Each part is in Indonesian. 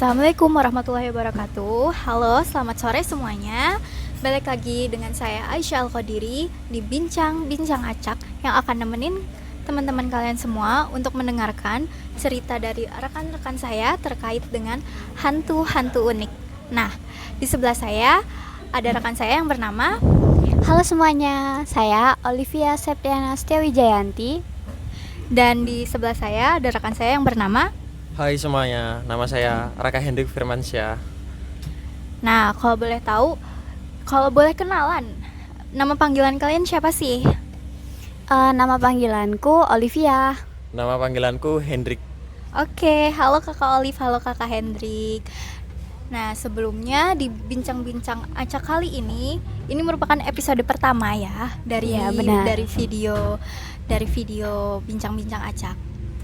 Assalamualaikum warahmatullahi wabarakatuh. Halo, selamat sore semuanya. Balik lagi dengan saya Aisyah Al-Qadiri di Bincang-Bincang Acak yang akan nemenin teman-teman kalian semua untuk mendengarkan cerita dari rekan-rekan saya terkait dengan hantu-hantu unik. Nah, di sebelah saya ada rekan saya yang bernama. Halo semuanya, saya Olivia Septiana Setiawijayanti. Dan di sebelah saya ada rekan saya yang bernama. Hai semuanya, nama saya Raka Hendrik Firmansyah. Nah, kalau boleh kenalan, nama panggilan kalian siapa sih? Nama panggilanku Olivia. Nama panggilanku Hendrik. Oke, halo kakak Olive, halo kakak Hendrik. Nah, sebelumnya di bincang-bincang acak kali ini merupakan episode pertama ya dari video bincang-bincang acak.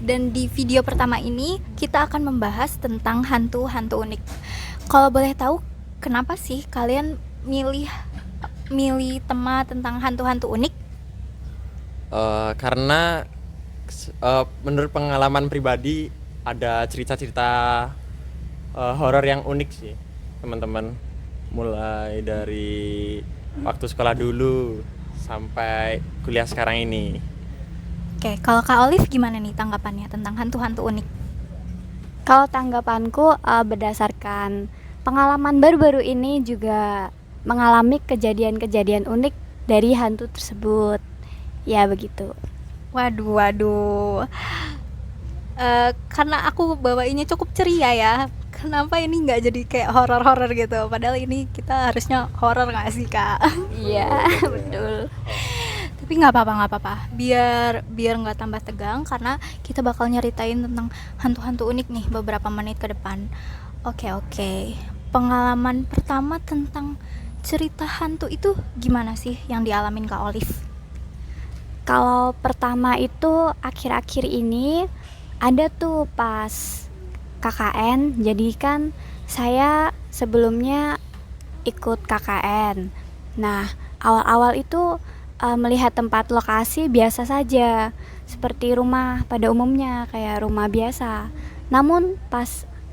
Dan di video pertama ini kita akan membahas tentang hantu-hantu unik. Kalau boleh tahu, kenapa sih kalian milih tema tentang hantu-hantu unik? Karena menurut pengalaman pribadi ada cerita-cerita horor yang unik sih teman-teman. Mulai dari waktu sekolah dulu sampai kuliah sekarang ini. Oke, kalau Kak Olive gimana nih tanggapannya tentang hantu-hantu unik? Kalau tanggapanku berdasarkan pengalaman baru-baru ini juga mengalami kejadian-kejadian unik dari hantu tersebut. Ya begitu. Waduh. Karena aku bawainnya cukup ceria ya. Kenapa ini nggak jadi kayak horor-horor gitu? Padahal ini kita harusnya horor nggak sih Kak? Iya, betul. Tapi nggak apa-apa. Biar nggak tambah tegang karena kita bakal nyeritain tentang hantu-hantu unik nih beberapa menit ke depan. Oke. Pengalaman pertama tentang cerita hantu itu gimana sih yang dialamin Kak Olive? Kalau pertama itu akhir-akhir ini ada tuh pas KKN. Jadi kan saya sebelumnya ikut KKN. Nah, awal-awal itu melihat tempat lokasi biasa saja, seperti rumah pada umumnya, kayak rumah biasa. Namun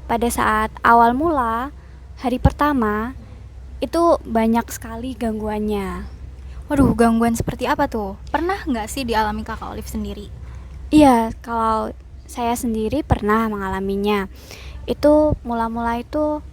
pada saat awal mula hari pertama itu banyak sekali gangguannya. Waduh, gangguan seperti apa tuh? Pernah nggak sih dialami Kakak Olive sendiri? Iya, kalau saya sendiri pernah mengalaminya. Itu mula-mula itu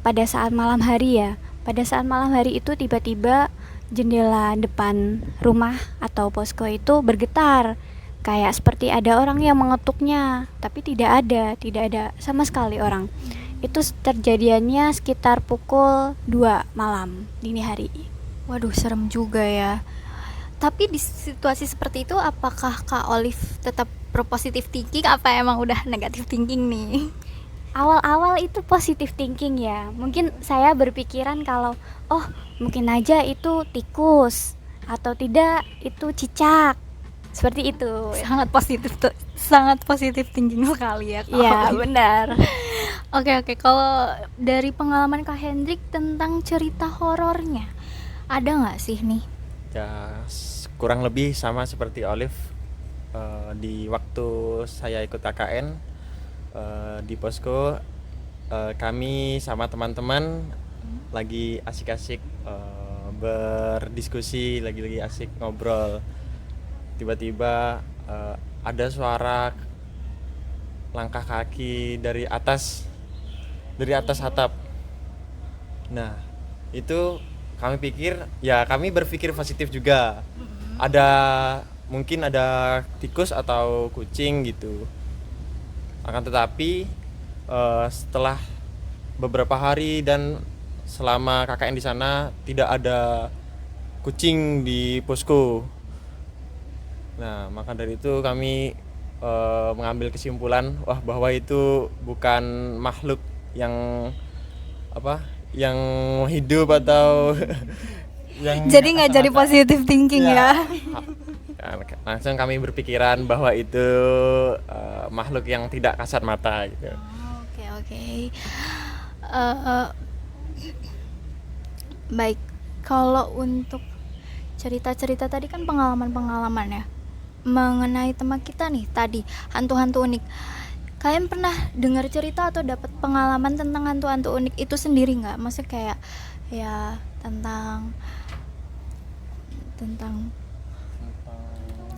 pada saat malam hari ya. Pada saat malam hari itu tiba-tiba jendela depan rumah atau posko itu bergetar, kayak seperti ada orang yang mengetuknya, tapi tidak ada sama sekali orang. Itu terjadiannya sekitar pukul 2 malam dini hari. Waduh, serem juga ya. Tapi di situasi seperti itu apakah Kak Olive tetap berpositif thinking apa emang udah negatif thinking nih? Awal-awal itu positive thinking ya. Mungkin saya berpikiran kalau mungkin aja itu tikus atau tidak itu cicak. Seperti itu. Sangat positif thinking sekali ya Kak. Iya, benar. Oke, kalau dari pengalaman Kak Hendrik tentang cerita horornya, ada nggak sih nih? Ya kurang lebih sama seperti Olive. Di waktu saya ikut KKN di posko, kami sama teman-teman lagi asik-asik berdiskusi, lagi asik ngobrol. Tiba-tiba ada suara langkah kaki dari atas atap. Nah, itu kami berpikir positif juga. Mungkin ada tikus atau kucing gitu. Akan tetapi setelah beberapa hari dan selama KKN di sana tidak ada kucing di posko. Nah, maka dari itu kami mengambil kesimpulan bahwa itu bukan makhluk yang hidup atau yang Jadi nggak jadi positive thinking ya. Langsung kami berpikiran bahwa itu makhluk yang tidak kasat mata gitu. Oke. Baik, kalau untuk cerita-cerita tadi kan pengalaman-pengalaman ya mengenai tema kita nih tadi, hantu-hantu unik. kalian pernah dengar cerita atau dapat pengalaman tentang hantu-hantu unik itu sendiri nggak? Maksudnya kayak ya tentang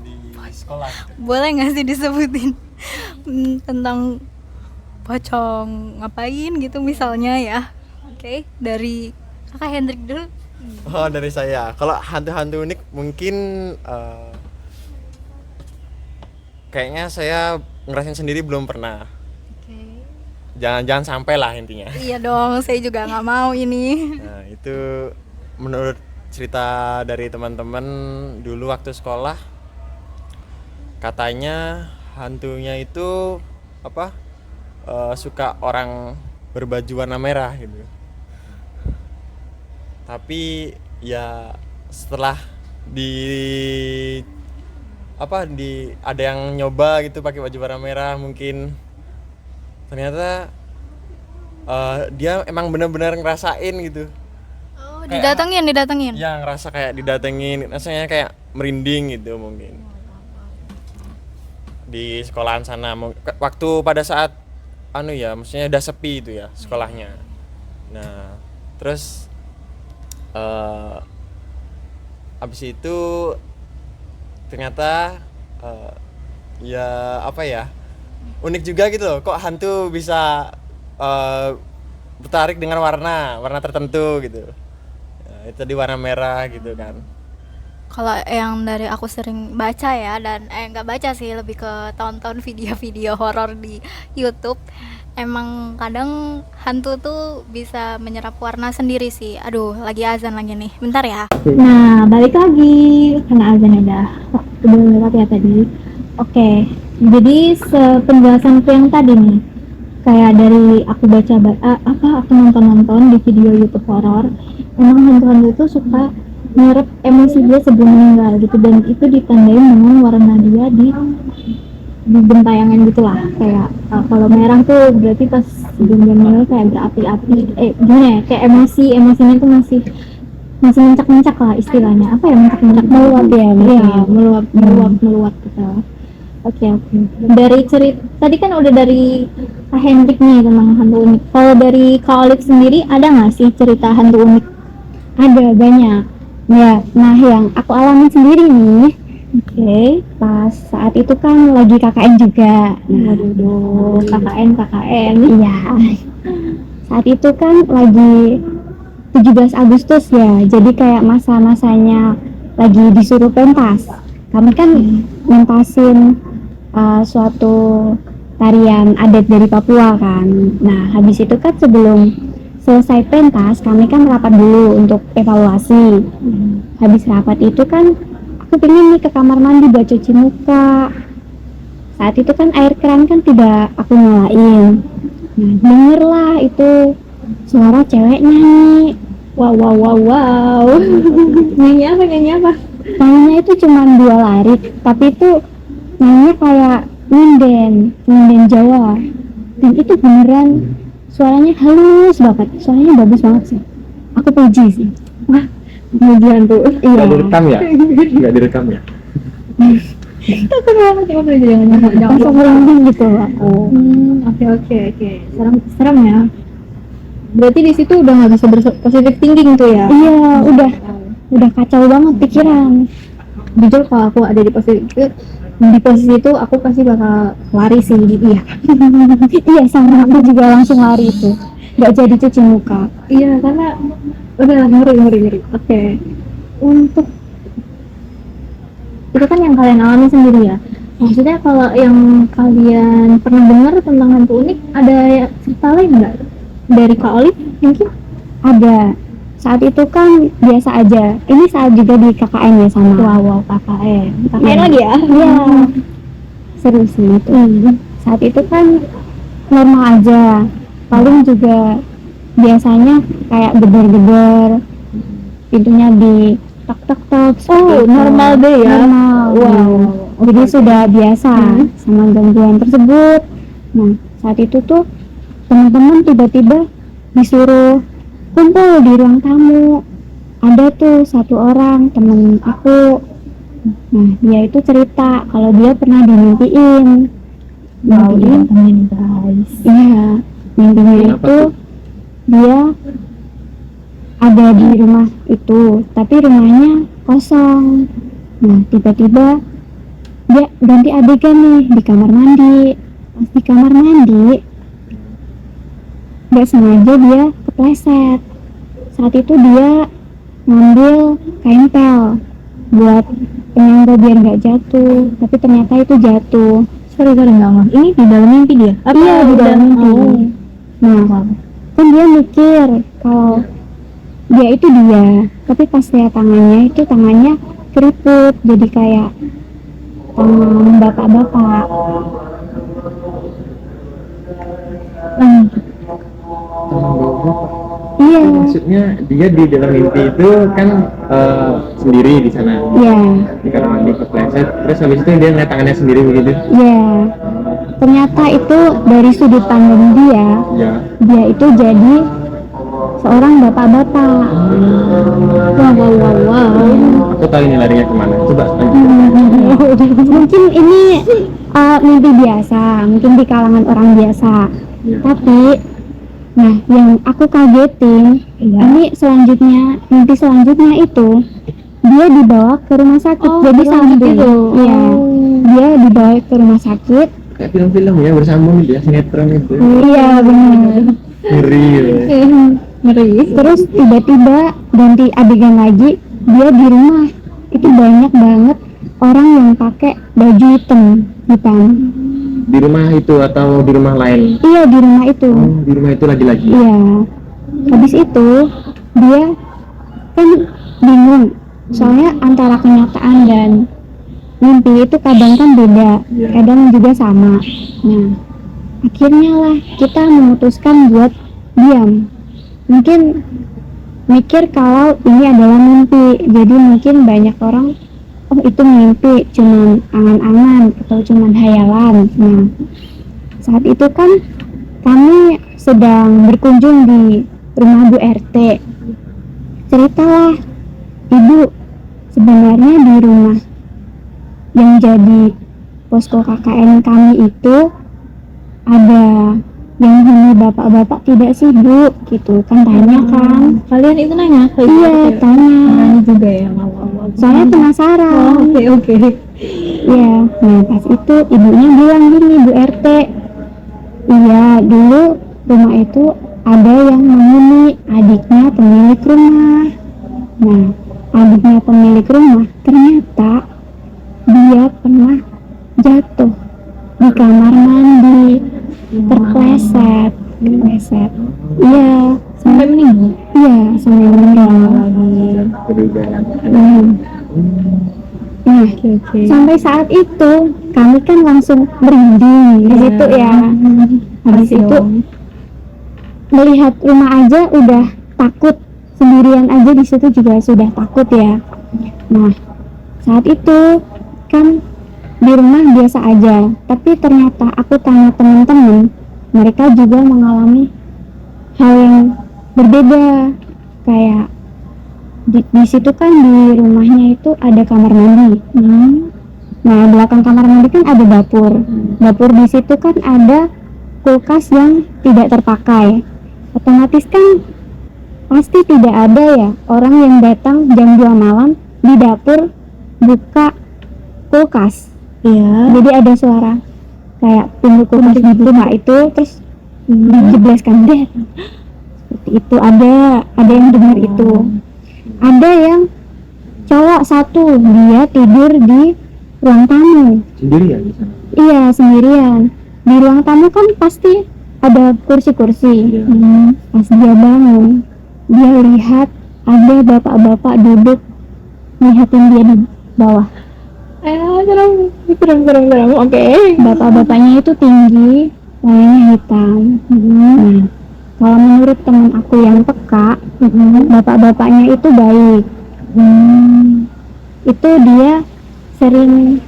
di sekolah. boleh nggak sih disebutin tentang pocong ngapain gitu misalnya ya? Oke, dari Kakak Hendrik dulu. Oh, dari saya. Kalau hantu-hantu unik mungkin kayaknya saya ngerasain sendiri belum pernah. Oke. Jangan sampai lah intinya. Iya dong, saya juga nggak mau ini. Nah, itu menurut cerita dari teman-teman dulu waktu sekolah, katanya hantunya itu apa? Suka orang berbaju warna merah gitu. Tapi ya setelah ada yang nyoba gitu pakai baju warna merah, mungkin ternyata dia emang benar-benar ngerasain gitu. Oh, Kayak- didatengin. Ya ngerasa kayak didatengin, rasanya kayak merinding gitu mungkin di sekolahan sana. Waktu pada saat maksudnya udah sepi itu ya sekolahnya. Nah terus habis itu ternyata unik juga gitu loh, kok hantu bisa tertarik dengan warna tertentu gitu. Itu di warna merah gitu kan. Kalau yang dari aku sering baca ya, dan nggak baca sih, lebih ke tonton video-video horor di YouTube. Emang kadang hantu tuh bisa menyerap warna sendiri sih. Aduh, lagi azan lagi nih. Bentar ya. Nah, balik lagi karena azan udah belum lewat ya tadi. Oke, jadi penjelasanku yang tadi nih, kayak dari aku aku nonton di video YouTube horor, emang hantu-hantu itu suka nyerap emosi dia sebelum meninggal gitu, dan itu ditandain dengan warna dia di gentayangan gitulah. Kayak kalau merah tuh berarti pas sebelum dia meninggal kayak berapi-api, gimana ya, kayak emosinya tuh masih mencak-mencak lah istilahnya. Apa ya, mencak-mencak, meluap ya, meluap gitu. Oke. Dari cerita tadi kan udah dari Kak Hendrik nih tentang hantu unik. Kalau dari Kak Olive sendiri ada nggak sih cerita hantu unik? Ada banyak ya. Nah, yang aku alami sendiri nih, pas saat itu kan lagi KKN juga. Waduh, KKN. Iya, saat itu kan lagi 17 Agustus ya, jadi kayak masa-masanya lagi disuruh pentas. Kami kan mentasin suatu tarian adat dari Papua kan. Nah, habis itu kan sebelum selesai pentas, kami kan rapat dulu untuk evaluasi. Habis rapat itu kan aku pengen nih ke kamar mandi buat cuci muka. Saat itu kan air keran kan tidak aku nyalain. Nah, denger lah itu suara cewek nyanyi. Wow. Nyanyi apa? Nyanyinya itu cuma 2 larik, tapi itu nyanyinya kayak nyinden Jawa. Dan itu beneran suaranya halus banget, suaranya bagus banget sih. Aku puji sih. Wah, Kemudian tuh. iya. Nggak direkam ya? Nggak direkam ya? Takut banget, jangan. Langsung merinding gitu aku. Oke. Serem ya. Berarti di situ udah nggak bisa positive thinking tuh ya? Iya, udah kacau banget pikiran. Jujur kalau aku ada di posisi itu aku pasti bakal lari sih. Iya. Iya, sama aku juga langsung lari itu. Nggak jadi cuci muka. Iya, karena udah ngeri. Oke. Untuk itu kan yang kalian alami sendiri ya. Maksudnya kalau yang kalian pernah dengar tentang hantu unik, ada cerita lain nggak? Dari Kak Olive mungkin? Ada. Saat itu kan biasa aja. Ini saat juga di KKN ya sama. Wow, KKN. KKN Iya. lagi ya? Iya. Seru sih itu. Saat itu kan normal aja. Paling juga biasanya kayak gedor-gedor, pintunya di tok. Oh, normal deh ya? Normal. Wow. Jadi sudah biasa sama gangguan tersebut. Nah, saat itu tuh teman-teman tiba-tiba disuruh kumpul di ruang tamu. Ada tuh satu orang temen aku. Nah, dia itu cerita kalau dia pernah dimimpiin. Wow, Mimpi dia, temen guys. iya, mimpinya Kenapa itu tuh? dia ada di rumah itu, tapi rumahnya kosong. Nah, tiba-tiba dia ganti adegan nih di kamar mandi. Pas di kamar mandi, nggak sengaja dia kepleset. Saat itu dia ngambil kain pel buat penyangga biar nggak jatuh, tapi ternyata itu jatuh. Sorry nggak ngerti. Ini di dalam mimpi dia? Iya, di dalam mimpi. Oh. Nah, Wow. kan dia mikir kalau dia itu dia, tapi pas lihat tangannya itu tangannya keriput, jadi kayak tangan bapak-bapak. Lanjut. Teman bapak. Iya, Maksudnya dia di dalam mimpi itu kan sendiri di sana. iya, Di kamar mandi kepleset. Terus habis itu dia ngeliat tangannya sendiri begitu. iya. Ternyata itu dari sudut pandang dia, Ya. dia itu jadi seorang bapak-bapak. Wow. Aku tahu ini larinya kemana. Coba lanjut. Mungkin ini mimpi biasa, mungkin di kalangan orang biasa. Ya. Tapi, nah yang aku kagetin, Iya. ini selanjutnya, mimpi selanjutnya itu dia dibawa ke rumah sakit. Oh, Jadi berlanjut sambung. gitu. Iya, dia dibawa ke rumah sakit. Kayak film-film ya bersambung gitu ya, sinetron itu. Iya benar. Ngeri gitu. Ngeri. Terus tiba-tiba ganti adegan lagi, dia di rumah. Itu banyak banget orang yang pakai baju hitam. Di rumah itu atau di rumah lain? Iya, di rumah itu. Oh, di rumah itu lagi-lagi. Iya. Habis itu dia kan bingung. Soalnya antara kenyataan dan mimpi itu kadang kan beda, Iya. kadang juga sama. Nah, akhirnya lah kita memutuskan buat diam. Mungkin mikir kalau ini adalah mimpi. Jadi mungkin banyak orang, oh itu mimpi, cuman angan-angan atau cuman hayalan. Nah, saat itu kan kami sedang berkunjung di rumah Bu RT. Ceritalah, Ibu, sebenarnya di rumah yang jadi posko KKN kami itu ada yang huni bapak-bapak tidak sih, Bu? Gitu kan, tanya kan. Kalian itu nanya ke ibu Iya, ya? tanya. Nanya juga ya, wow. Soalnya Oh, penasaran. oke. Iya, nah pas itu ibunya bilang gini, Bu RT, iya dulu rumah itu ada yang menghuni, adiknya pemilik rumah. Nah, adiknya pemilik rumah ternyata dia pernah jatuh di kamar mandi, terpleset. Iya, Sampai meninggal. iya sampai meninggal. Kedugaan. Nah, Oke. sampai saat itu kami kan langsung merinding di situ ya. Habis Pasti itu dong. melihat rumah aja udah takut, sendirian aja di situ juga sudah takut ya. Nah, saat itu kan di rumah biasa aja, tapi ternyata aku tanya teman-teman, mereka juga mengalami hal yang berbeda. Kayak di situ kan di rumahnya itu ada kamar mandi. Nah, belakang kamar mandi kan ada dapur. Dapur di situ kan ada kulkas yang tidak terpakai. Otomatis kan pasti tidak ada ya orang yang datang jam 2 malam di dapur buka kulkas. Iya. Jadi ada suara kayak pintu kulkas dibuka itu terus dijebloskan deh. Seperti itu, ada yang dengar itu. Ada yang cowok satu, dia tidur di ruang tamu. Sendiri ya di sana. Iya, sendirian. Di ruang tamu kan pasti ada kursi-kursi. Iya. Pas dia bangun, dia lihat ada bapak-bapak duduk ngeliatin dia di bawah. Serem. Oke. Bapak-bapaknya itu tinggi, warnanya hitam. Nah, kalau menurut teman aku yang peka, bapak-bapaknya itu baik. Itu dia sering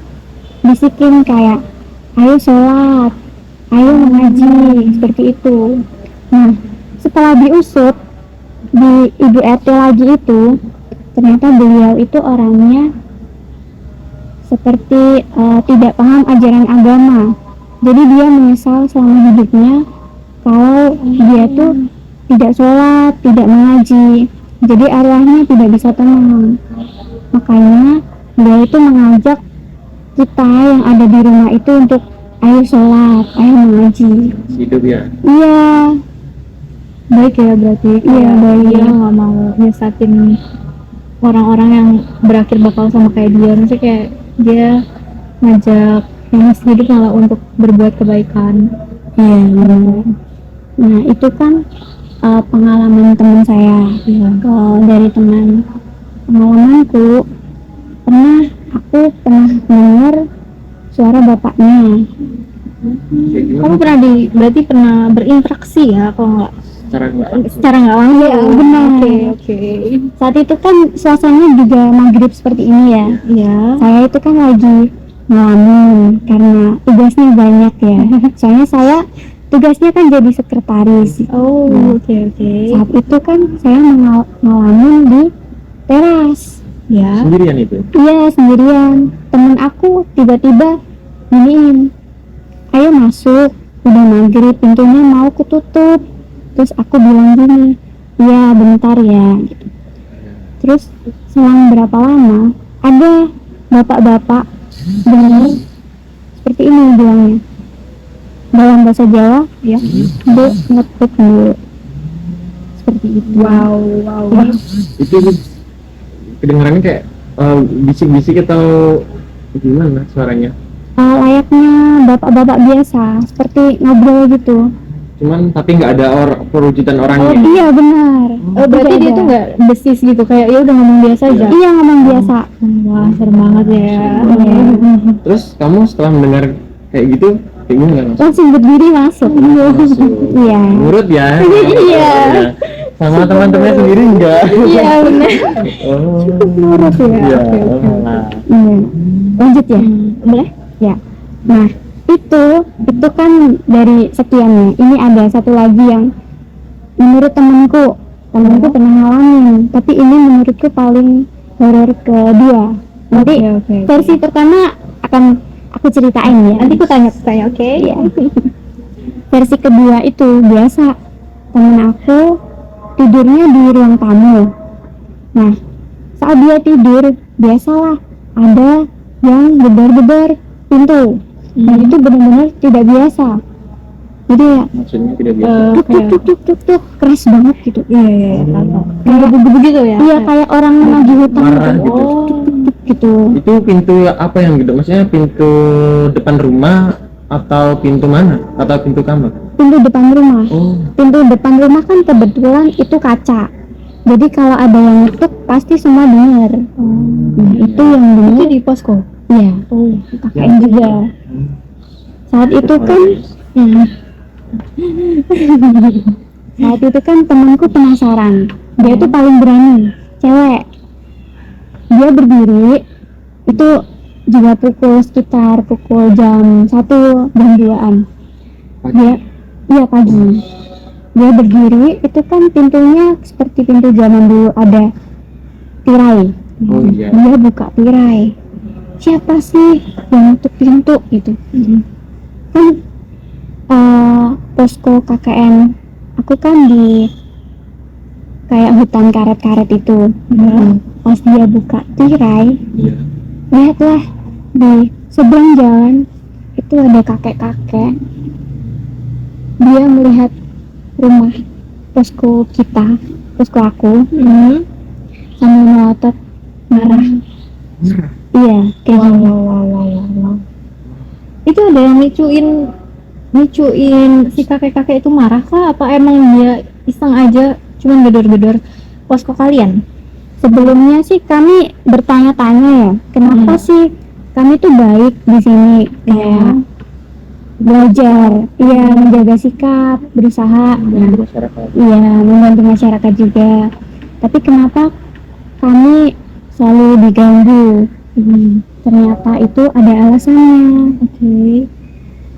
bisikin kayak, ayo sholat, ayo mengaji, seperti itu. Nah, setelah diusut di Ibu RT lagi itu, ternyata beliau itu orangnya seperti tidak paham ajaran agama. Jadi dia menyesal selama hidupnya kalau dia tuh tidak sholat, tidak mengaji. Jadi arwahnya tidak bisa tenang. Makanya dia itu mengajak kita yang ada di rumah itu untuk ayo sholat, ayo mengaji. Hidup ya. Iya, Baik ya berarti. Iya, baik. Dia nggak mau nyesatin orang-orang yang berakhir bakal sama kayak dia. Maksudnya kayak dia ngajak yang masih hidup malah untuk berbuat kebaikan. iya benar. Nah itu kan pengalaman teman saya. Kalau dari pengalamanku aku pernah dengar suara bapaknya. Kayak gimana? Kamu berarti pernah berinteraksi ya kalau nggak Secara nggak langsung. Iya, benar. Oke. Saat itu kan suasananya juga maghrib seperti ini ya. Iya. Saya itu kan lagi ngelamun karena tugasnya banyak ya. Soalnya saya tugasnya kan jadi sekretaris. Oh, Nah, oke. saat itu kan saya ngelamun di teras. Ya. Sendirian itu. Iya sendirian. Temen aku tiba-tiba giniin, ayo masuk, udah maghrib, pintunya mau kututup. Terus aku bilang gini, iya bentar ya gitu. Terus selang berapa lama ada bapak-bapak benar seperti ini bilangnya dalam bahasa Jawa ya, Bu ngetuk dulu, seperti itu. Wow. Itu kedengarannya kayak bisik-bisik atau gimana suaranya? Layaknya bapak-bapak biasa seperti ngobrol gitu. Cuman tapi nggak ada perwujudan orangnya. Iya benar. Berarti Tidak dia ada. tuh nggak besis gitu, kayak ya udah ngomong biasa aja. Iya ngomong biasa. Wah, serem banget ya. Iya. Terus kamu setelah mendengar kayak gitu, kayak gimana mas? Langsung berdiri masuk. Iya. Nurut ya? Iya. Sama teman-temannya sendiri enggak? Iya benar. Oh. Nurut ya. Iya. Iya. Lanjut ya. Boleh? Ya. Nah, itu kan dari sekiannya. Ini ada satu lagi yang menurut temanku pernah ngalamin, tapi ini menurutku paling horor kedua. Nanti Oke. versi pertama akan aku ceritain ya. Nanti aku tanya, oke? Iya. Versi kedua itu biasa temen aku tidurnya di ruang tamu. Nah, saat dia tidur biasalah ada yang gedor-gedor pintu. Nah itu benar-benar tidak biasa. Jadi ya Maksudnya tidak biasa. tuk tuk tuk tuk tuk tuk keras banget gitu. Iya. Kayak begitu gitu ya? Iya kayak orang lagi hutang Marah gitu. gitu. Tuk tuk tuk gitu. Itu pintu apa yang gitu? Maksudnya pintu depan rumah atau pintu mana? Atau pintu kamar? Pintu depan rumah. Oh. Pintu depan rumah kan kebetulan itu kaca. Jadi kalau ada yang ngetuk pasti semua dengar. Nah, itu yang Itu dengar. di posko? Iya. Oh. KKN juga. Saat itu kan saat itu kan temanku penasaran. Dia itu paling berani, cewek. Dia berdiri itu juga sekitar pukul jam 1 jam 2-an. Dia iya pagi. Dia berdiri itu kan pintunya seperti pintu zaman dulu ada tirai. Oh iya. Dia buka tirai. Siapa sih yang nutup pintu gitu? Kan posko KKN aku kan di kayak hutan karet-karet itu. Pas dia buka tirai, Iya. lihatlah di seberang jalan itu ada kakek-kakek. Dia melihat rumah posko kita, posko aku, sambil melotot marah. Iya, kayak gini. Wow. Itu ada yang nicuin si kakek-kakek itu marah kah? Apa emang dia iseng aja cuman gedor-gedor posko kalian? Sebelumnya sih kami bertanya-tanya ya, kenapa sih kami tuh baik di sini kayak belajar, iya menjaga sikap, berusaha, Masyarakat. iya membantu masyarakat juga. Tapi kenapa kami selalu diganggu? Ternyata itu ada alasannya.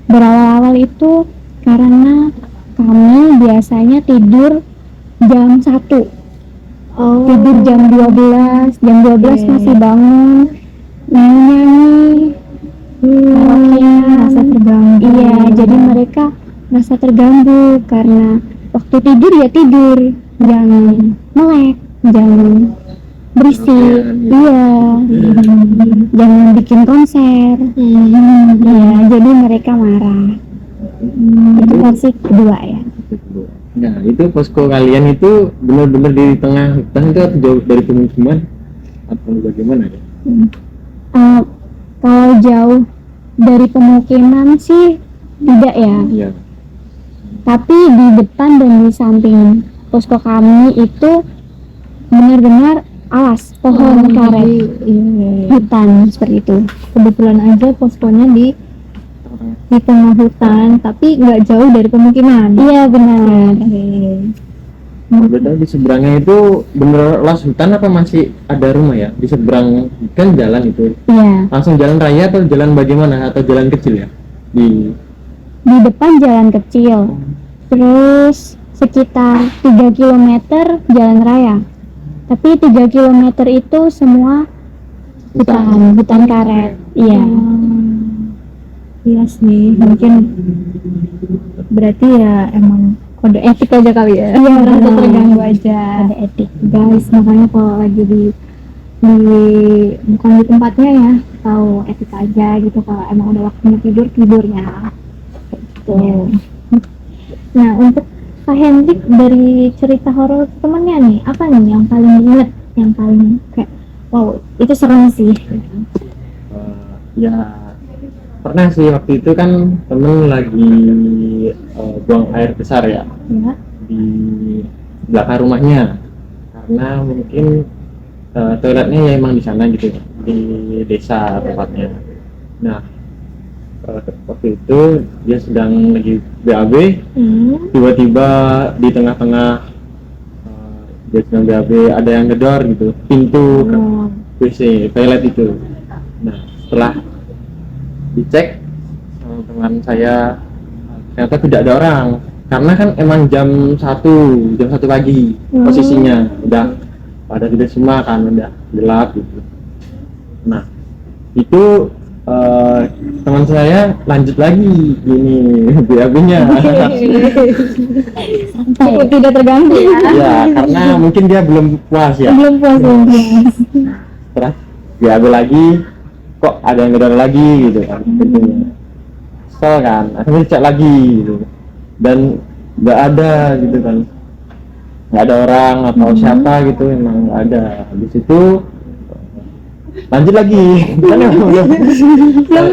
Berawal-awal itu karena kami biasanya tidur jam 1. Tidur jam 12 masih bangun nyanyi-nyanyi, karaoke, Rasa terganggu. iya merasa terganggu karena waktu tidur ya tidur, jangan melek, jangan berisik, iya, jangan bikin konser, ya jadi mereka marah. Itu versi kedua ya. Nah, itu posko kalian itu benar-benar di tengah hutan itu atau jauh dari pemukiman atau bagaimana ya? Kalau jauh dari pemukiman sih tidak ya, Iya. tapi di depan dan di samping posko kami itu benar-benar alas pohon karet, hutan seperti itu. Kebetulan aja poskonya di tengah hutan, tapi nggak jauh dari pemukiman. Iya benar. Berarti di seberangnya itu bener las hutan apa masih ada rumah ya? Di seberang kan jalan itu. Iya. Langsung jalan raya atau jalan bagaimana atau jalan kecil ya? Di depan jalan kecil, terus sekitar 3 km jalan raya. Tapi 3 km itu semua hutan karet. Iya. Iya sih, mungkin berarti ya emang kode etik aja kali ya. Iya, merasa terganggu aja. Kode etik. Guys, makanya kalau lagi di bukan di tempatnya ya, tahu etik aja gitu. Kalau emang udah waktunya tidur, tidurnya. Gitu. Nah, untuk Kak Hendrik dari cerita horor temennya nih, apa nih yang paling diinget, yang paling kayak wow, itu serem sih. Ya pernah sih waktu itu kan temen lagi buang air besar ya Ya. di belakang rumahnya karena mungkin toiletnya ya emang di sana gitu di desa tempatnya. Nah waktu itu dia sedang lagi BAB, tiba-tiba di tengah-tengah dia sedang BAB ada yang ngedor gitu pintu WC toilet itu. Nah setelah dicek sama teman saya ternyata tidak ada orang karena kan emang jam 1 pagi posisinya udah pada tidak semua kan udah gelap gitu. Nah itu teman saya lanjut lagi gini BAB-nya Cukup tidak terganggu ya. ya karena mungkin dia belum puas ya. Belum puas. Terus BAB lagi kok ada yang ngedor lagi gitu kan kesel kan akhirnya cek lagi gitu dan nggak ada gitu kan, nggak ada orang atau siapa gitu, emang nggak ada. Habis itu lanjut lagi kan emang belum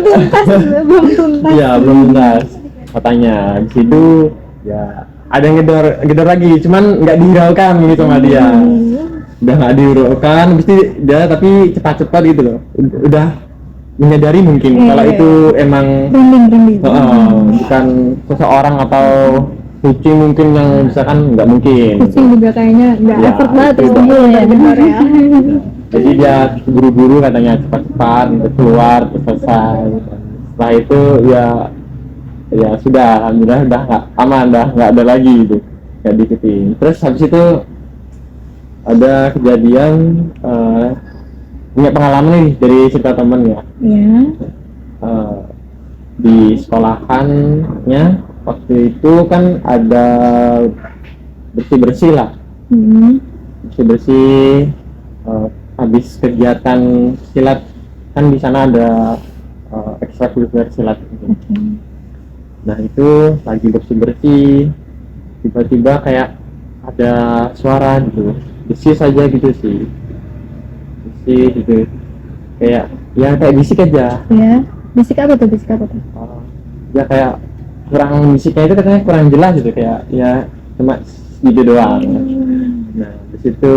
tuntas. ya belum tuntas katanya. Habis itu ya ada yang ngedor lagi cuman nggak dihiraukan gitu sama dia, udah nggak dihiraukan. Habis itu dia tapi cepat-cepat gitu loh, udah menyadari mungkin kalau itu emang Branding. bukan seseorang atau kucing mungkin yang misalkan nggak mungkin. Kucing juga kayaknya nggak Ya, effort banget itu. terus tunggu ya benar ya. Jadi dia buru-buru katanya cepat-cepat untuk keluar terus selesai. Setelah itu ya sudah, alhamdulillah udah nggak aman, dah nggak ada lagi gitu, nggak diikutin. Terus habis itu ada kejadian punya pengalaman nih dari cerita temen ya. Iya. Di sekolahannya waktu itu kan ada bersih-bersih lah, bersih-bersih habis kegiatan silat kan di sana ada ekstrakurikuler silat gitu. Nah itu lagi bersih-bersih tiba-tiba kayak ada suara gitu, bersih saja gitu sih, bersih gitu kayak ya kayak bisik aja. Ya. Bisik apa tuh? Ya kayak kurang bisiknya itu katanya kurang jelas gitu, kayak ya cuma gitu doang. Nah di situ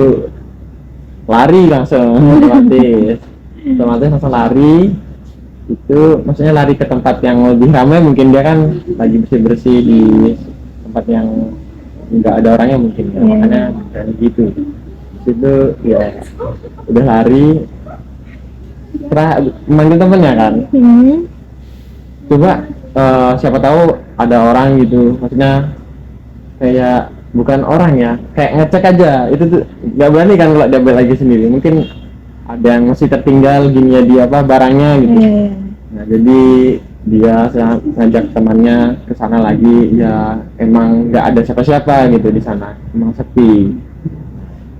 lari langsung otomatis langsung lari. Itu maksudnya lari ke tempat yang lebih ramai, mungkin dia kan lagi bersih di tempat yang nggak ada orangnya mungkin ya, makanya kayak gitu. Di situ ya udah lari, setelah manggil temennya kan, coba siapa tahu ada orang gitu, maksudnya kayak bukan orang ya, kayak ngecek aja. Itu tuh nggak berani kan kalau dia balik lagi sendiri, mungkin ada yang masih tertinggal gini ya dia apa barangnya gitu. Nah jadi dia ngajak temannya ke sana lagi, ya emang nggak ada siapa-siapa gitu di sana, emang sepi.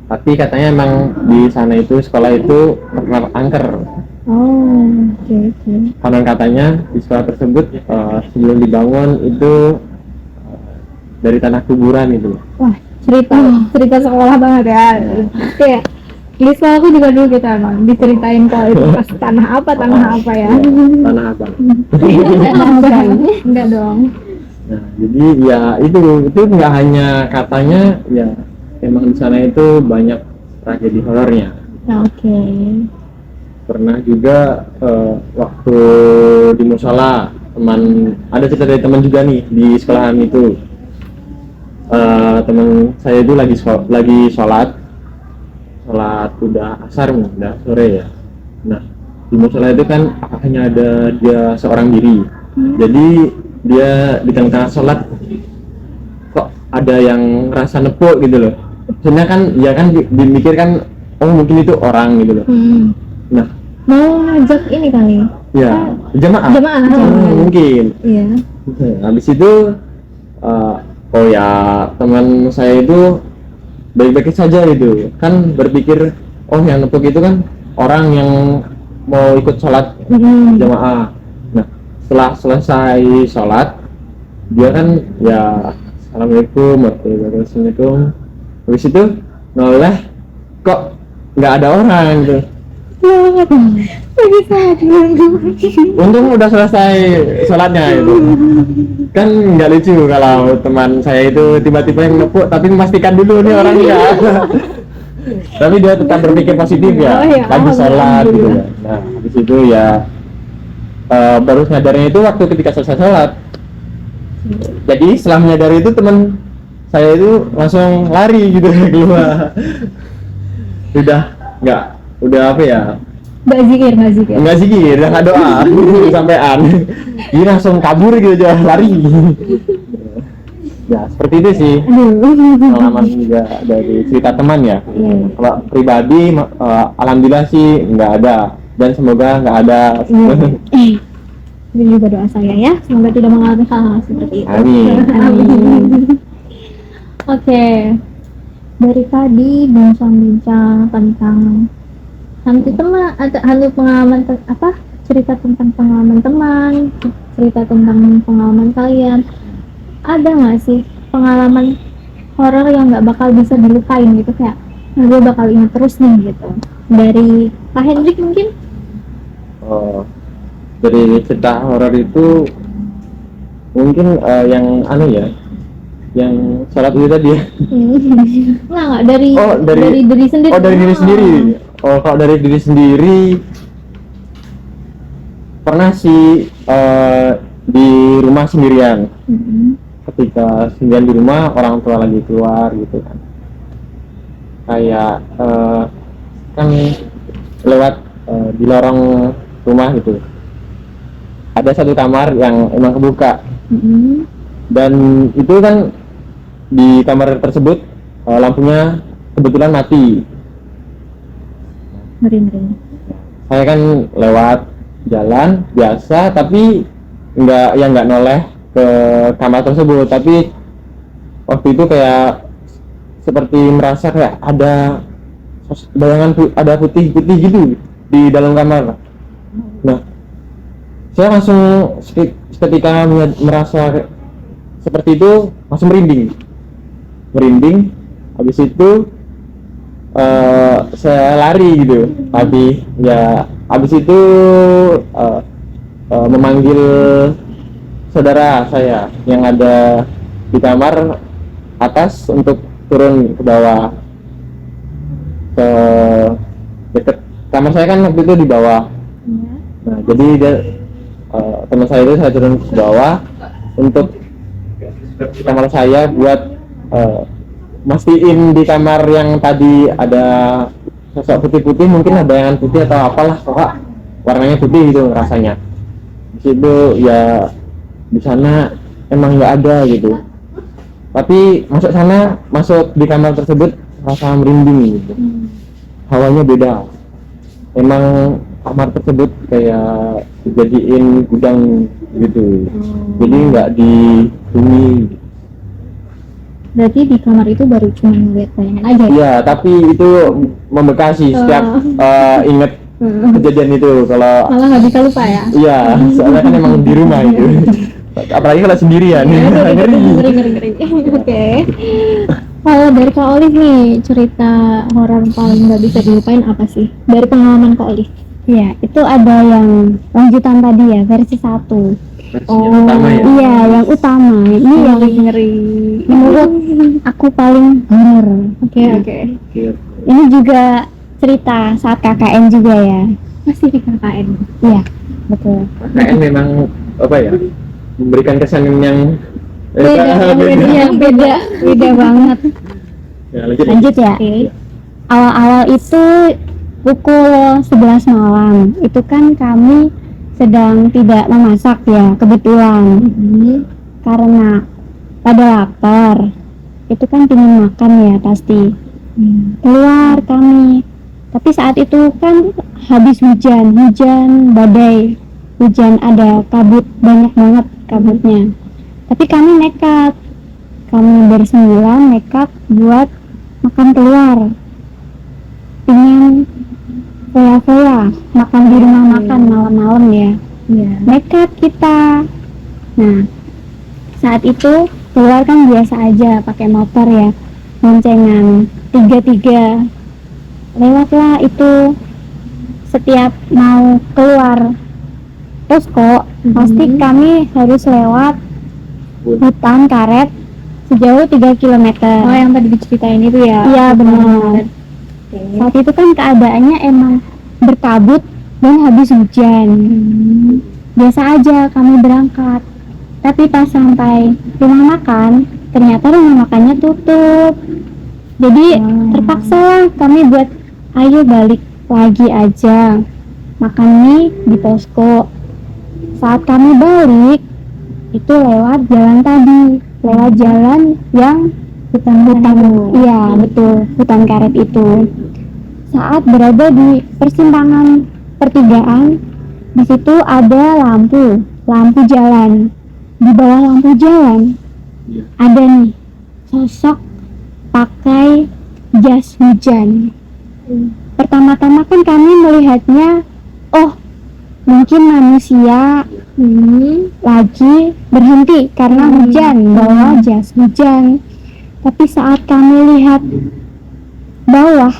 Tapi katanya emang di sana itu sekolah itu terkenal angker. Oh, oke. Konon katanya di sekolah tersebut sebelum dibangun itu dari tanah kuburan itu. Wah, cerita sekolah banget ya. Kayak di sekolah aku juga dulu gitu emang diceritain kalau itu pas tanah apa ya. Tanah abang. Enggak dong. Nah, jadi ya itu nggak hanya katanya, ya emang di sana itu banyak tragedi horornya. Oke. Pernah juga waktu di musola, ada cerita dari teman juga nih di sekolahan itu. Teman saya itu lagi sholat udah asar, udah sore ya. Nah, di musola itu kan hanya ada dia seorang diri. Jadi dia di tengah sholat kok ada yang rasa nepuk gitu loh. Sebenarnya kan ya kan dimikir kan, oh mungkin itu orang gitu loh. Nah, Mau ngajak ini kali. ya jamaah. Mungkin. Iya. Habis itu oh ya teman saya itu baik-baik saja gitu, kan berpikir oh yang nepuk itu kan orang yang mau ikut sholat jamaah. Nah, setelah selesai sholat dia kan ya assalamualaikum warahmatullahi wabarakatuh. Habis itu noleh kok nggak ada orang gitu. Untung udah selesai sholatnya itu. Kan nggak lucu kalau teman saya itu tiba-tiba yang nepuk tapi memastikan dulu nih orangnya. Tapi dia tetap berpikir positif ya, lagi sholat gitu ya. Nah, habis itu ya baru sadarnya itu waktu ketika selesai sholat. Jadi setelah menyadari itu teman saya itu langsung lari gitu keluar. Udah apa ya? Nggak zikir. Udah nggak doa sampean. Dia langsung kabur gitu aja, lari. Ya seperti itu sih pengalaman juga dari cerita teman ya. Kalau pribadi alhamdulillah sih nggak ada, dan semoga nggak ada. Ini juga doa saya ya, semoga tidak mengalami hal-hal seperti itu. Amin. Oke. Dari tadi bincang-bincang tentang hantu teman, hantu pengalaman cerita tentang pengalaman teman, cerita tentang pengalaman kalian. Ada nggak sih pengalaman horor yang nggak bakal bisa dilupain gitu, kayak gue bakal ingat terus nih gitu? Dari Pak Hendrik mungkin? Dari cerita horor itu mungkin yang yang sholat itu tadi ya. Nggak dari diri sendiri. Dari diri sendiri. Kalau dari diri sendiri pernah sih di rumah sendirian. Ketika sendirian di rumah, orang tua lagi keluar gitu kan. Kayak kan lewat di lorong rumah gitu. Ada satu kamar yang emang kebuka. Dan itu kan di kamar tersebut lampunya kebetulan mati. Ngeri. Saya kan lewat jalan biasa, tapi nggak noleh ke kamar tersebut. Tapi waktu itu kayak seperti merasa kayak ada bayangan ada putih-putih gitu di dalam kamar. Nah, saya langsung ketika merasa seperti itu langsung merinding. Habis itu saya lari gitu, tapi ya habis itu memanggil saudara saya yang ada di kamar atas untuk turun ke bawah, ke dekat kamar saya kan waktu itu di bawah. Nah, jadi teman saya itu saya turun ke bawah untuk kamar saya buat mastiin di kamar yang tadi ada sosok putih-putih, mungkin ada bayangan putih atau apalah, pokoknya warnanya putih gitu rasanya. Di situ ya di sana emang nggak ada gitu. Tapi masuk di kamar tersebut rasa merinding gitu. Hawanya beda. Emang kamar tersebut kayak dijadiin gudang gitu. Jadi nggak di bumi. Berarti di kamar itu baru cuma ngeliat bayangan aja ya? Iya, tapi itu membekasi setiap inget kejadian itu. Kalau Malah nggak bisa lupa ya? iya, soalnya kan emang di rumah itu. Apalagi kalau sendirian. Ngeri. Ngeri. Oke. Kalau dari Kak Olive nih, cerita horor paling nggak bisa dilupain apa sih? Dari pengalaman Kak Olive? Ya, itu ada yang lanjutan tadi ya, versi 1. Versi yang utama ya. Iya, yang utama. Ini yang Ngeri. menurut aku paling horor. Oke. Oke. Ini juga cerita saat KKN juga ya. Masih di KKN. Iya, betul. KKN memang apa ya? Memberikan kesan yang Beda banget. Ya, lanjut. Lanjut ya. Oke. Awal-awal itu pukul 11 malam. Itu kan kami sedang tidak memasak ya, kebetulan. Karena pada lapar. Itu kan ingin makan ya pasti. Keluar kami. Tapi saat itu kan habis hujan badai. Hujan ada kabut, banyak banget kabutnya. Tapi kami nekat. Kami bersembilan nekat buat makan keluar. Ingin foya-foya, makan di rumah makan malam-malam ya. Iya. Nekat kita. Nah, saat itu keluar kan biasa aja pakai motor ya, boncengan 3-3. Lewatlah itu setiap mau keluar posko pasti kami harus lewat hutan karet sejauh 3 km. Oh, yang tadi diceritain itu ya? Iya, benar. Saat itu kan keadaannya emang berkabut dan habis hujan. Biasa aja kami berangkat. Tapi pas sampai rumah makan, ternyata rumah makannya tutup. Jadi terpaksa lah kami buat ayo balik lagi aja. Makan mie di posko. Saat kami balik, itu lewat jalan tadi. Lewat jalan yang hutan, iya betul, hutan karet itu. Saat berada di persimpangan pertigaan, di situ ada lampu jalan. Di bawah lampu jalan ada nih sosok pakai jas hujan. Pertama-tama kan kami melihatnya, oh mungkin manusia lagi berhenti karena hujan, bawa jas hujan. Tapi saat kami lihat bawah,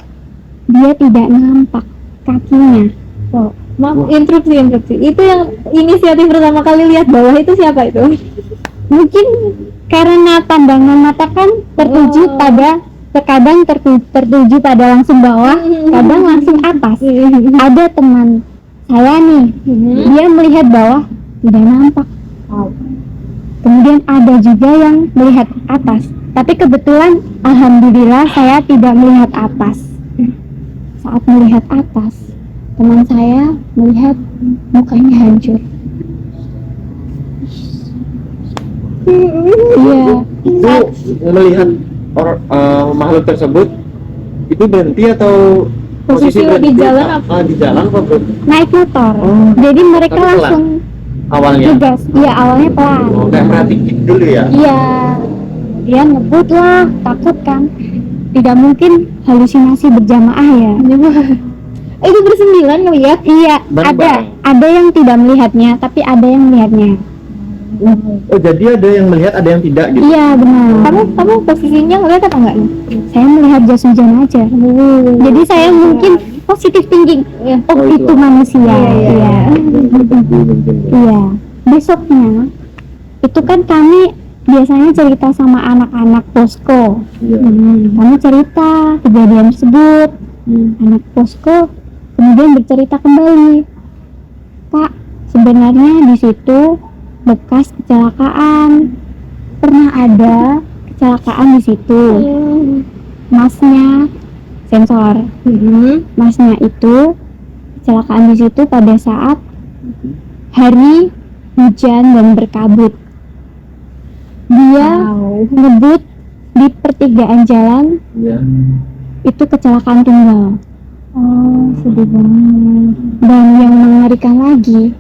dia tidak nampak kakinya. Oh, maaf, interupsi. Itu yang inisiatif pertama kali lihat bawah itu siapa itu? Mungkin karena pandangan mata kan tertuju pada, terkadang tertuju pada langsung bawah, kadang langsung atas. Ada teman saya nih, dia melihat bawah tidak nampak. Kemudian ada juga yang melihat atas, tapi kebetulan alhamdulillah saya tidak melihat atas. Saat melihat atas, teman saya melihat mukanya hancur. Iya. Itu melihat makhluk tersebut itu berhenti atau Posisi berhenti? di jalan apa? Di jalan apa berhenti? Naik motor. Jadi mereka Tapi pelan langsung awalnya. tugas. Iya, awalnya pelan. Oh, kayak merhatiin dulu ya. Iya. Dia ngebut lah, takut kan. Tidak mungkin halusinasi berjamaah ya. Itu bersembilan ngeliat? Iya, Bareng-bareng. ada yang tidak melihatnya, tapi ada yang melihatnya. Oh, jadi ada yang melihat, ada yang tidak gitu. Iya, benar. Kamu posisinya ngeliat apa enggak? Saya melihat jas hujan aja. Jadi saya mungkin positif thinking. Oh, Oh, itu itu manusia. Iya. Iya. Besoknya itu kan kami biasanya cerita sama anak-anak posko. Iya. Kami cerita kejadian tersebut. Anak posko kemudian bercerita kembali, Kak, sebenarnya di situ bekas kecelakaan, pernah ada kecelakaan di situ. Masnya sensor, masnya itu kecelakaan di situ pada saat hari hujan dan berkabut. Dia ngebut di pertigaan jalan, Iya. itu kecelakaan tunggal. Oh, sedih banget. Dan yang mengerikan lagi,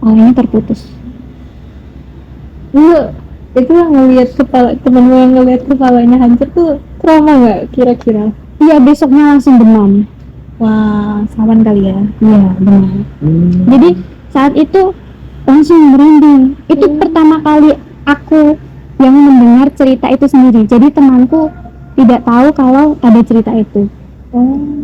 kepalanya terputus. Itu yang ngelihat kepala temenmu yang ngelihat kepalanya hancur tuh trauma nggak kira-kira? Iya, besoknya langsung demam. Wah, sawan kali ya. Iya, benar. Jadi saat itu langsung merinding. Itu pertama kali aku yang mendengar cerita itu sendiri. Jadi temanku tidak tahu kalau ada cerita itu.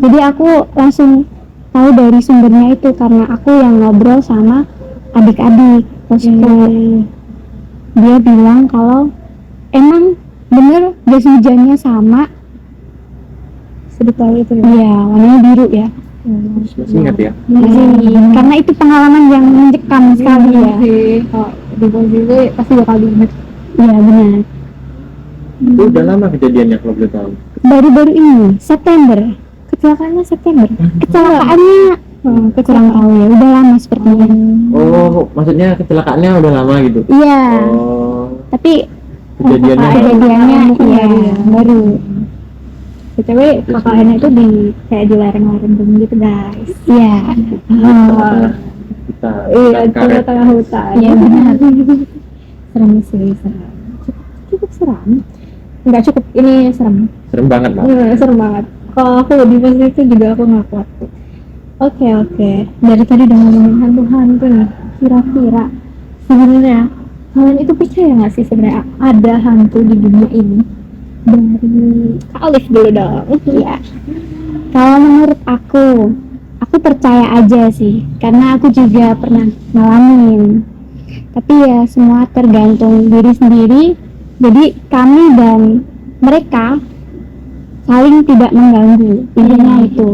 Jadi aku langsung tahu dari sumbernya itu karena aku yang ngobrol sama adik-adik kosku. Dia bilang kalau emang bener jas hujannya sama. Sedetail itu ya. Iya, warnanya biru ya. Masih ingat ya? Masih. Karena itu pengalaman yang mencekam sekali ya. Kalau di posisi pasti bakal diinget. Iya, benar. Itu udah lama kejadiannya kalau boleh tahu. Baru-baru ini September. Kecelakaannya September. Kecelakaannya kurang tahu ya. Udah lama sepertinya. Oh, maksudnya kecelakaannya udah lama gitu? Iya. Oh, tapi kejadiannya kejadiannya iya baru. BTW KKN itu kayak di lereng-lereng gunung gitu guys. Iya. kita Iya, karet. tengah-tengah hutan. Iya, benar. Serem sih, serem. Cukup seram. Enggak cukup, ini serem. Serem banget lah. Serem banget. Kalau aku di posisi itu juga aku nggak kuat. Oke. Dari tadi udah ngomongin hantu-hantu nih. Kira-kira sebenarnya kalian itu percaya nggak sih sebenarnya ada hantu di dunia ini? Dari Kak Alif dulu dong. Iya. Kalau menurut aku percaya aja sih, karena aku juga pernah ngalamin. Tapi ya semua tergantung diri sendiri. Jadi kami dan mereka saling tidak mengganggu. Intinya itu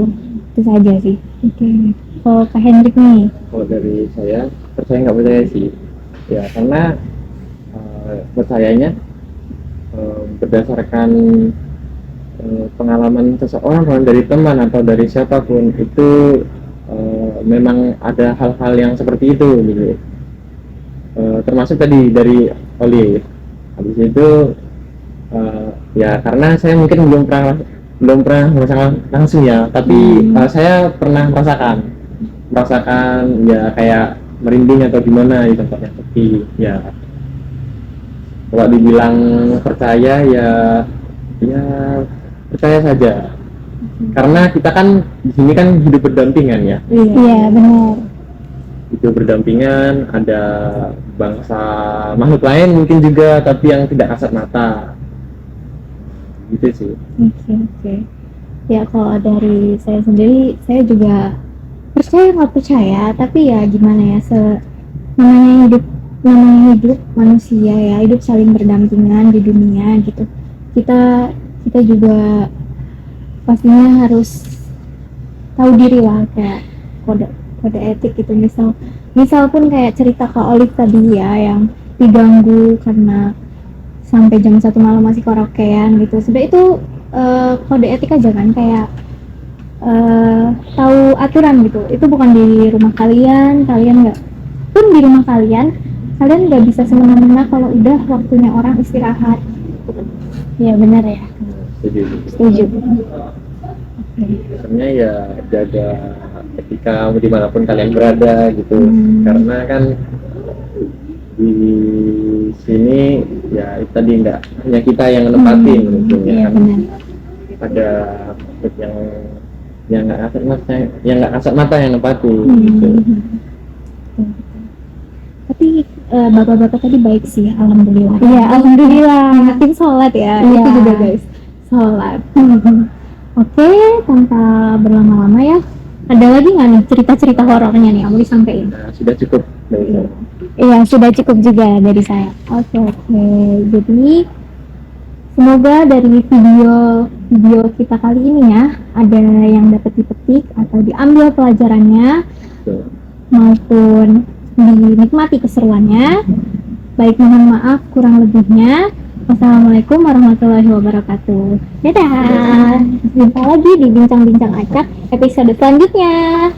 saja sih. Oke. Kalau Kak Hendrik nih, Kalau dari saya percaya nggak percaya sih, ya karena percayanya berdasarkan pengalaman seseorang dari teman atau dari siapapun itu memang ada hal-hal yang seperti itu gitu. Termasuk tadi dari Oli. Habis itu ya karena saya mungkin belum pernah merasakan langsung ya, tapi saya pernah merasakan ya kayak merinding atau gimana di tempatnya. Tapi ya kalau dibilang percaya ya percaya saja. Karena kita kan di sini kan hidup berdampingan ya. Iya, benar. Hidup berdampingan, ada bangsa makhluk lain mungkin juga tapi yang tidak kasat mata. Gitu sih. Oke. Ya kalau dari saya sendiri, saya juga percaya nggak percaya, tapi ya gimana ya, namanya hidup manusia ya, hidup saling berdampingan di dunia gitu. Kita juga pastinya harus tahu diri lah, kayak kode etik gitu. Misal pun kayak cerita Kak Olive tadi ya, yang diganggu karena sampai jam 1 malam masih karaokean gitu. Sebenarnya itu kode etik aja kan, kayak tahu aturan gitu. Itu bukan di rumah kalian nggak, pun di rumah kalian nggak bisa semena-mena kalau udah waktunya orang istirahat. Iya, benar ya. Setuju. Sebenarnya ya jaga etika dimanapun kalian berada gitu. Karena kan di sini ya tadi nggak hanya kita yang nempatin mungkin ya Iya, kan. benar. Ada yang nggak kasat mata yang nempatin gitu. Tapi bapak-bapak tadi baik sih, alhamdulillah. Iya, alhamdulillah. Ingetin sholat ya, Iya. itu juga guys, sholat. Oke, tanpa berlama-lama ya, ada lagi nggak nih cerita-cerita horornya nih yang mau disampaikan? Nah, sudah cukup dari saya. Iya, sudah cukup juga dari saya. Oke. Jadi semoga dari video kita kali ini ya, ada yang dapat dipetik atau diambil pelajarannya, Tuh. maupun dinikmati keseruannya. Baik, mohon maaf kurang lebihnya. Wassalamualaikum warahmatullahi wabarakatuh. Dadah. Jumpa lagi di Bincang-Bincang Acak episode selanjutnya.